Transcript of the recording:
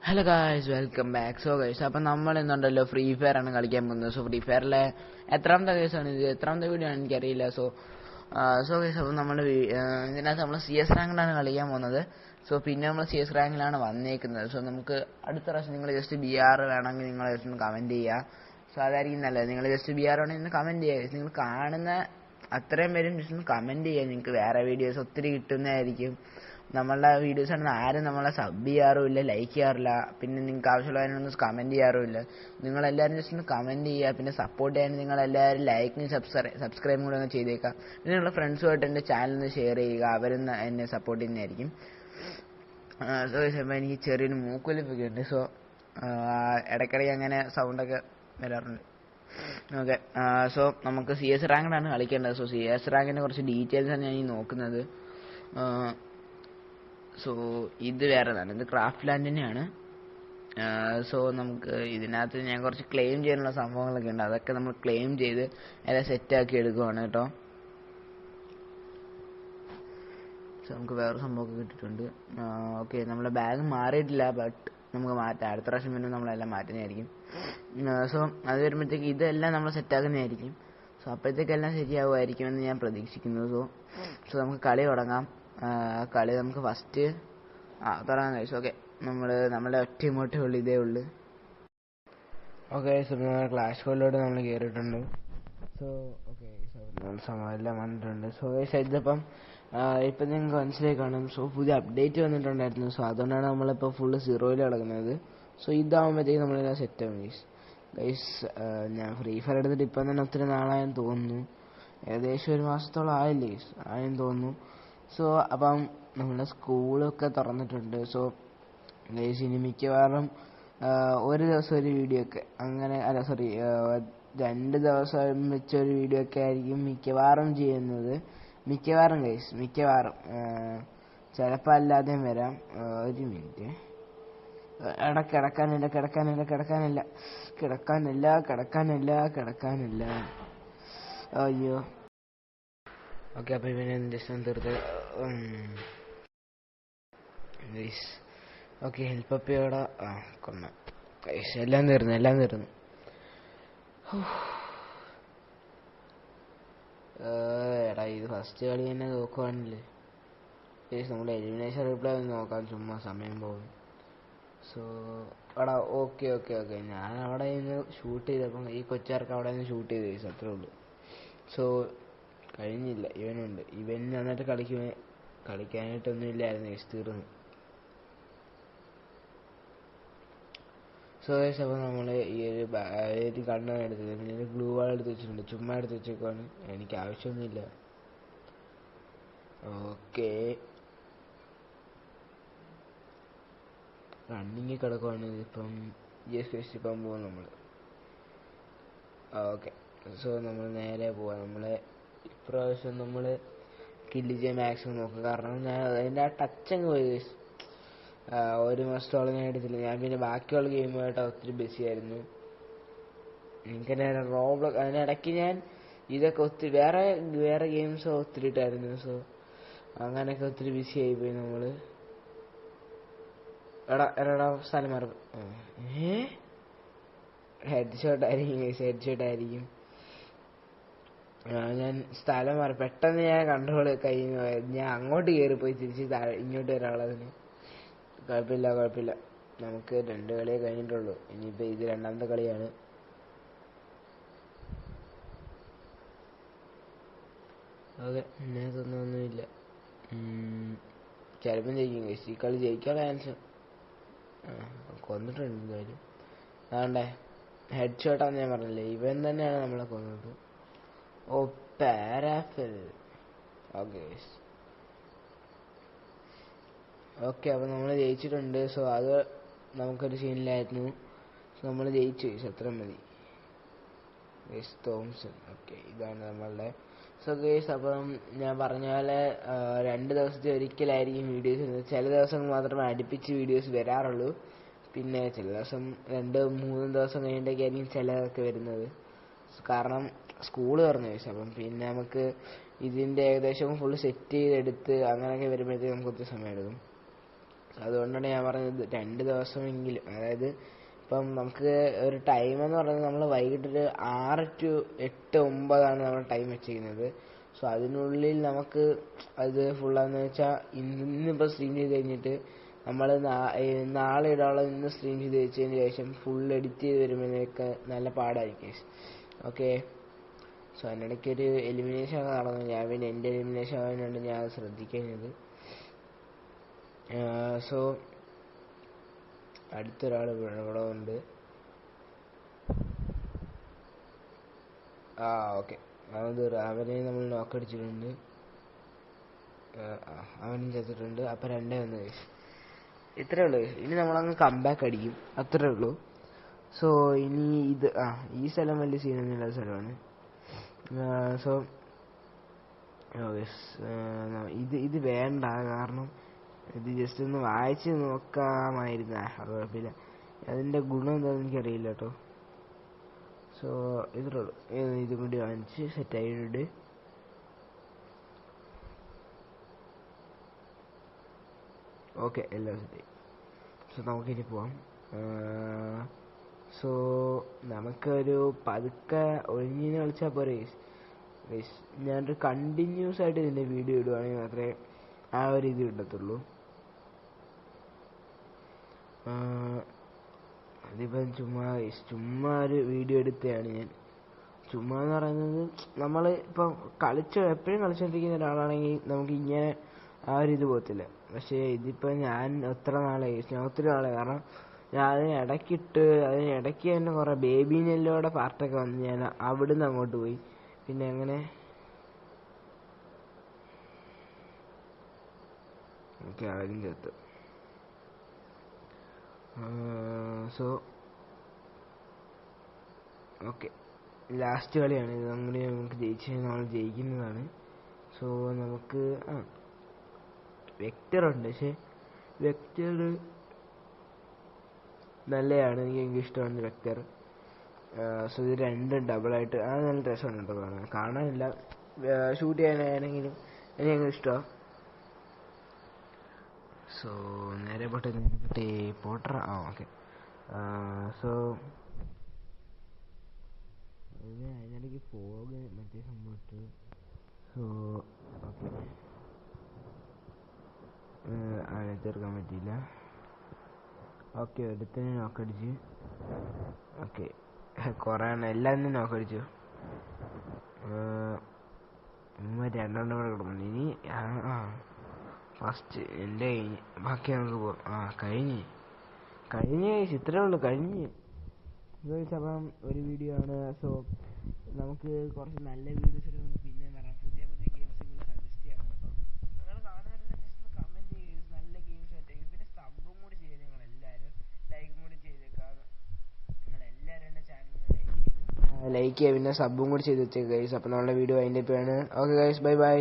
Hello guys, welcome back. So guys, അപ്പം നമ്മൾ ഇന്നുണ്ടല്ലോ free fire ആണ് കളിക്കാൻ പോകുന്നത്. സോ ഫ്രീ ഫയറിലെ എത്രാമത്തെ കേസാണ് ഇത്, എത്രാമത്തെ വീഡിയോ ആണ് എനിക്കറിയില്ല. സോ ഗൈസ്, അപ്പം നമ്മൾ ഇതിനകത്ത് നമ്മൾ CS റാങ്കിലാണ് കളിക്കാൻ പോകുന്നത്. സോ പിന്നെ നമ്മൾ CS റാങ്കിലാണ് വന്നേക്കുന്നത്. സോ നമുക്ക് അടുത്ത പ്രാവശ്യം നിങ്ങൾ ജസ്റ്റ് BR വേണമെങ്കിൽ നിങ്ങൾ ജസ്റ്റ് ഒന്ന് കമൻറ്റ് ചെയ്യുക. സോ അതായിരിക്കും നല്ലത്. നിങ്ങൾ ജസ്റ്റ് BR വേണമെങ്കിൽ ഒന്ന് കമൻറ്റ് ചെയ്യുക. നിങ്ങൾ കാണുന്ന അത്രയും പേരും ജസ്റ്റ് ഒന്ന് കമൻറ്റ് ചെയ്യുക. നിങ്ങൾക്ക് വേറെ വീഡിയോസ് ഒത്തിരി കിട്ടുന്നതായിരിക്കും. നമ്മളുടെ വീഡിയോസ് ആണെങ്കിൽ ആരും നമ്മളെ സബ് ചെയ്യാറുമില്ല, ലൈക്ക് ചെയ്യാറില്ല. പിന്നെ നിങ്ങൾക്ക് ആവശ്യമുള്ളതിനൊന്നും കമൻറ്റ് ചെയ്യാറുമില്ല. നിങ്ങളെല്ലാവരും ജസ്റ്റ് ഒന്ന് കമൻറ്റ് ചെയ്യുക. പിന്നെ സപ്പോർട്ട് ചെയ്യാൻ നിങ്ങളെല്ലാവരും ലൈക്കും സബ്സ്ക്രൈബും കൂടെ ഒന്ന് ചെയ്തേക്കാം. പിന്നെ നിങ്ങളുടെ ഫ്രണ്ട്സുമായിട്ട് എൻ്റെ ചാനൽ ഒന്ന് ഷെയർ ചെയ്യുക. അവരും എന്നെ സപ്പോർട്ട് ചെയ്യുന്നതായിരിക്കും. സോ അപ്പോൾ എനിക്ക് ചെറിയൊരു മൂക്കൊലിപ്പൊക്കെ ഉണ്ട്. സോ ഇടയ്ക്കിടയ്ക്ക് അങ്ങനെ സൗണ്ടൊക്കെ വരാറുണ്ട്. ഓക്കെ, സോ നമുക്ക് CS റാങ്കിലാണ് കളിക്കേണ്ടത്. സോ CS റാങ്കിൻ്റെ കുറച്ച് ഡീറ്റെയിൽസാണ് ഞാൻ ഈ നോക്കുന്നത്. സോ ഇത് വേറെതാണ്, ഇത് ക്രാഫ്റ്റ് ലാൻഡിനെയാണ്. സോ നമുക്ക് ഇതിനകത്ത് ഞാൻ കുറച്ച് ക്ലെയിം ചെയ്യാനുള്ള സംഭവങ്ങളൊക്കെ ഉണ്ട്. അതൊക്കെ നമ്മൾ ക്ലെയിം ചെയ്ത് എല്ലാം സെറ്റാക്കി എടുക്കുവാണ് കേട്ടോ. സോ നമുക്ക് വേറെ സംഭവമൊക്കെ കിട്ടിയിട്ടുണ്ട്. ഓക്കെ, നമ്മളെ ബാഗ് മാറിയിട്ടില്ല, ബട്ട് നമുക്ക് മാറ്റാം. അടുത്ത പ്രാവശ്യം പിന്നെ നമ്മളെല്ലാം മാറ്റുന്നതായിരിക്കും. സോ അത് വരുമ്പോഴത്തേക്ക് ഇതെല്ലാം നമ്മൾ സെറ്റാക്കുന്നതായിരിക്കും. സോ അപ്പോഴത്തേക്കെല്ലാം ശരിയാവുമായിരിക്കുമെന്ന് ഞാൻ പ്രതീക്ഷിക്കുന്നു. സോ നമുക്ക് കളി തുടങ്ങാം. കളി നമുക്ക് ഫസ്റ്റ് തുടങ്ങാൻ കഴിച്ചു. ഓക്കെ, നമ്മളെ ഒറ്റ ഇമോട്ടേ ഉള്ളൂ, ഇതേ ഉള്ളൂ. ഓക്കെ, സോ നമ്മൾ ക്ലാഷ് കോളിലോട്ട് നമ്മൾ കയറിയിട്ടുണ്ട്. സോ ഓക്കെ, സോ എല്ലാം വന്നിട്ടുണ്ട്. സോ ഇതിപ്പം ഇപ്പം നിങ്ങൾക്ക് മനസ്സിലായി കാണും. സോ പുതിയ അപ്ഡേറ്റ് വന്നിട്ടുണ്ടായിരുന്നു. സോ അതുകൊണ്ടാണ് നമ്മളിപ്പോൾ ഫുള്ള് 0-ൽ കിടക്കുന്നത്. സോ ഇതാകുമ്പോഴത്തേക്ക് നമ്മളെല്ലാം സെറ്റാകും ഗൈസ്. ഞാൻ ഫ്രീ ഫയർ എടുത്തിട്ട് ഇപ്പം തന്നെ ഒത്തിരി നാളായെന്ന് തോന്നുന്നു. ഏകദേശം 1 മാസത്തോളം ആയില്ലേ ആയെന്ന് തോന്നുന്നു. സോ അപ്പം നമ്മുടെ സ്കൂളൊക്കെ തുറന്നിട്ടുണ്ട്. സോ ഗൈസ്, ഇനി മിക്കവാറും ഒരു ദിവസം ഒരു വീഡിയോ ഒക്കെ അങ്ങനെ, അല്ല സോറി, 2 ദിവസം വെച്ചൊരു വീഡിയോ ഒക്കെ ആയിരിക്കും മിക്കവാറും ചെയ്യുന്നത്. മിക്കവാറും ഗൈസ്, മിക്കവാറും. ചിലപ്പോൾ അല്ലാതെയും വരാം. ഒരു മിനിറ്റ്, കിടക്കാനില്ല. അയ്യോ. ഓക്കെ, അപ്പോൾ ഇവനെ ജസ്റ്റ് ഒന്ന് തീർത്ത് ഗൈസ്. ഓക്കെ, ഹെൽപ്പപ്പിയോടെ കൊന്ന ഗൈസ്. എല്ലാം തീർന്നു. എടാ, ഇത് ഫസ്റ്റ് കളി തന്നെ നോക്കുവാണല്ലേ ഗൈസ്. നമ്മുടെ എലിമിനേഷൻ റിപ്ലൈ ഒന്ന് നോക്കാം, ചുമ്മാ സമയം പോകും. സോ എടാ, ഓക്കെ, ഞാൻ അവിടെ നിന്ന് ഷൂട്ട് ചെയ്തപ്പം ഈ കൊച്ചാർക്ക് അവിടെ നിന്ന് ഷൂട്ട് ചെയ്ത് ഗൈസ്, അത്രേ ഉള്ളൂ. സോ കഴിഞ്ഞില്ല, ഇവനുണ്ട്. ഇവൻ നന്നായിട്ട് കളിക്കാനായിട്ടൊന്നും ഇല്ലായിരുന്നു ഗൈസ്, തീർന്നു. സോ ഗൈസ്, അപ്പോൾ നമ്മൾ ഈ ഒരു കണ്ണാണ് എടുത്തത്. പിന്നെ ഗ്ലൂ വാൾ എടുത്ത് വെച്ചിട്ടുണ്ട്, ചുമ്മാ എടുത്ത് വെച്ചേക്കുവാണ്, എനിക്ക് ആവശ്യമൊന്നുമില്ല. ഓക്കെ, റണ്ണിങ് കിടക്കുവാണ്. ഇപ്പം ഇപ്പം പോകും നമ്മൾ. ഓക്കെ, സോ നമ്മൾ നേരെ പോവാം. ഇപ്രാവശ്യം നമ്മൾ കില്ല് ചെയ്യാൻ മാക്സിമം നോക്കും. കാരണം ഞാൻ അതിൻ്റെ ആ ടച്ച് അങ്ങ് പോയി. 1 മാസത്തോളം ഞാൻ എടുത്തില്ല. ഞാൻ പിന്നെ ബാക്കിയുള്ള ഗെയിമുമായിട്ട് ഒത്തിരി ബിസി ആയിരുന്നു. എനിക്കെന്നെ റോബ്ലോക്ക്, അതിനിടയ്ക്ക് ഞാൻ ഇതൊക്കെ ഒത്തിരി വേറെ ഗെയിംസ് ഒത്തിരി ഇട്ടായിരുന്നു. സോ അങ്ങനെയൊക്കെ ഒത്തിരി ബിസി ആയിപ്പോയി നമ്മൾ. എടാ സ്ഥലം മാറി. ഹെഡ് ഷോട്ട് ആയിരിക്കും. ഞാൻ സ്ഥലം മാറി, പെട്ടെന്ന് ഞാൻ കൺട്രോൾ കയ്യിൽ നിന്ന് പോയത്. ഞാൻ അങ്ങോട്ട് കയറിപ്പോയി, തിരിച്ച് ഇങ്ങോട്ട് വരാനുള്ളതിന്. കുഴപ്പമില്ല. നമുക്ക് 2 കളിയേ കഴിഞ്ഞിട്ടുള്ളൂ. ഇനിയിപ്പോൾ ഇത് 2ാമത്തെ കളിയാണ്. ഓക്കെ, ഇതിനകത്തൊന്നുമില്ല. ചിലപ്പം ജയിക്കും ഗൈസ്. ഈ കളി ജയിക്കാനുള്ള ചാൻസ് കൊന്നിട്ടുണ്ട് എന്തായാലും. അതുകൊണ്ടേ ഹെഡ് ഷോട്ടാന്ന് ഞാൻ പറഞ്ഞില്ലേ, ഇവൻ തന്നെയാണ് നമ്മളെ കൊന്നത്. ഓ, പാരാഫിൽ. ഓക്കെ, അപ്പോൾ നമ്മൾ ജയിച്ചിട്ടുണ്ട്. സോ അത് നമുക്കൊരു സീനിലായിരുന്നു. നമ്മൾ ജയിച്ചു ഗൈസ്, അത്ര മതി ഗൈസ്. തോംസൺ. ഓക്കെ, ഇതാണ് നമ്മളുടെ. സോ ഗൈസ്, അപ്പം ഞാൻ പറഞ്ഞ പോലെ 2 ദിവസത്തെ ഒരിക്കലായിരിക്കും വീഡിയോസ് വരുന്നത്. ചില ദിവസങ്ങൾ മാത്രമേ അടുപ്പിച്ച് വീഡിയോസ് വരാറുള്ളൂ. പിന്നെ ചില ദിവസം 2-3 ദിവസം കഴിഞ്ഞിട്ടൊക്കെ ആയിരിക്കും ചിലതൊക്കെ വരുന്നത്. കാരണം സ്കൂൾ തുറന്നു ഗൈസ്. അപ്പം പിന്നെ നമുക്ക് ഇതിൻ്റെ ഏകദേശം ഫുള്ള് സെറ്റ് ചെയ്തെടുത്ത് അങ്ങനെയൊക്കെ വരുമ്പോഴത്തേക്ക് നമുക്ക് ഒത്തിരി സമയം എടുക്കും. അതുകൊണ്ടാണ് ഞാൻ പറഞ്ഞത് 2 ദിവസമെങ്കിലും, അതായത് ഇപ്പം നമുക്ക് ഒരു ടൈം എന്ന് പറയുന്നത് നമ്മൾ വൈകിട്ട് ഒരു 6 to 8, 9 നമ്മൾ ടൈം വെച്ചിരിക്കുന്നത്. സോ അതിനുള്ളിൽ നമുക്ക് അത് ഫുള്ളാന്ന് വെച്ചാൽ ഇന്നിപ്പോൾ സ്ട്രീം ചെയ്ത് കഴിഞ്ഞിട്ട് നമ്മൾ നാളെ ഇടാനുള്ള ഇന്ന് സ്ട്രീം ചെയ്ത് വെച്ചതിന് ശേഷം ഫുൾ എഡിറ്റ് ചെയ്ത് വരുമ്പോഴേക്ക് നല്ല പാടായിരിക്കും. ഓക്കെ, സോ അതിനിടയ്ക്ക് ഒരു എലിമിനേഷൻ ഒക്കെ നടന്നു. ഞാൻ പിന്നെ എൻ്റെ എലിമിനേഷൻ ആവാനുണ്ട് ഞാൻ അത് ശ്രദ്ധിക്കുന്നത്. സോ അടുത്തൊരാൾ ഇവിടെ ഉണ്ട്. ഓക്കെ, അവനെ നമ്മൾ നോക്കടിച്ചിട്ടുണ്ട്. അവനും ചത്തിട്ടുണ്ട്. അപ്പം 2-1 ഗൈസ്. ഇത്രേ ഉള്ളൂ. ഇനി നമ്മളങ്ങ് കംബാക്ക് അടിക്കും, അത്രേ ഉള്ളൂ. സോ ഇനി ഈ സ്ഥലം വലിയ സീനൊന്നുമില്ല സ്ഥലമാണ്. സോ ഇത് വേണ്ട, കാരണം ഇത് ജസ്റ്റ് ഒന്ന് വായിച്ച് നോക്കാമായിരുന്നു. അത് കുഴപ്പമില്ല. അതിൻ്റെ ഗുണം എന്താണെന്ന് എനിക്കറിയില്ല കേട്ടോ. സോ ഇത്രേ ഉള്ളൂ. ഇതും കൂടി വാങ്ങിച്ച് സെറ്റായിട്ടുണ്ട്. ഓക്കെ, എല്ലാം സെറ്റായി. സോ നമുക്കിനി പോവാം. സോ നമുക്കൊരു പതുക്കെ ഒഴിഞ്ഞിന് കളിച്ചാൽ പോരെ. ഞാനൊരു കണ്ടിന്യൂസ് ആയിട്ട് ഇതിൻ്റെ വീഡിയോ ഇടുവാണെങ്കിൽ മാത്രമേ ആ ഒരു ഇത് കിട്ടത്തുള്ളൂ. അതിപ്പം ചുമ്മാ ഒരു വീഡിയോ എടുത്തതാണ് ഞാൻ. ചുമ്മാ എന്ന് പറയുന്നത്, നമ്മൾ ഇപ്പം എപ്പോഴും കളിച്ചുകൊണ്ടിരിക്കുന്ന ഒരാളാണെങ്കിൽ നമുക്ക് ഇങ്ങനെ ആ ഒരു ഇത് പോകത്തില്ല. പക്ഷേ ഇതിപ്പോൾ ഞാൻ ഒത്തിരി നാളായി, കാരണം ഞാൻ അതിനിടയ്ക്ക് തന്നെ കുറേ ബേബി നെല്ലോടെ പാർട്ടൊക്കെ വന്ന് ഞാൻ അവിടുന്ന് അങ്ങോട്ട് പോയി. പിന്നെ അങ്ങനെ ഓക്കെ അവരും ചേർത്ത്. സോ ഓക്കെ, ലാസ്റ്റ് കളിയാണ് ഇത്. അങ്ങനെ നമുക്ക് നമ്മൾ ജയിക്കുന്നതാണ്. സോ നമുക്ക് വെക്ടറുണ്ട്, പക്ഷേ വെക്ടർ നല്ലതാണ്, എനിക്ക് ഇഷ്ടമാണ് വെക്ടർ. സോ ഇത് രണ്ടും ഡബിളായിട്ട് നല്ല രസമാണ് കേട്ടോ കാണാനില്ല, ഷൂട്ട് ചെയ്യാനാണെങ്കിലും എനിക്ക് ഇഷ്ടമാണ്. സോ നേരെ പോട്ടർ ഓക്കെ. സോ അതിനിടയ്ക്ക് ഫോഗ് മറ്റേ സംഭവിച്ചു. സോ ഓക്കെ, അതിനെ തീർക്കാൻ പറ്റിയില്ല. ഓക്കെ, ഒരുത്തനെ നോക്കടിച്ച്. ഓക്കെ, കുറേ എല്ലാം നോക്കടിച്ചു. 2 കൂടെ കിടക്കുന്നു. ഇനി ഫസ്റ്റ് എൻ്റെ കഴിഞ്ഞ്, ബാക്കി നമുക്ക് പോവാം. കഴിഞ്ഞ് ഇത്രേ ഉള്ളൂ, കഴിഞ്ഞ്. അപ്പം ഒരു വീഡിയോ ആണ്. സോ നമുക്ക് കുറച്ച് നല്ല വീഡിയോസ് പിന്നെ വരാം. പുതിയ ഗെയിംസുകൾ സജസ്റ്റ് ചെയ്യാം കേട്ടോ. നിങ്ങൾ കാണുന്നവരെല്ലാം ജസ്റ്റ് കമൻറ്റ് ചെയ്ത് നല്ല ഗെയിംസ് ആയിട്ട്. പിന്നെ സബ്ബും കൂടി ചെയ്ത് നിങ്ങളെല്ലാവരും ലൈക്കും കൂടി ചെയ്തേക്കാം. നിങ്ങളെല്ലാവരും എൻ്റെ ചാനൽ ലൈക്ക് ചെയ്യുക, പിന്നെ സബ്ബും കൂടി ചെയ്ത് വെച്ചേക്കാം ഗൈസ്. അപ്പോൾ നമ്മുടെ വീഡിയോ അതിൻ്റെ പേരാണ്. Okay guys, by.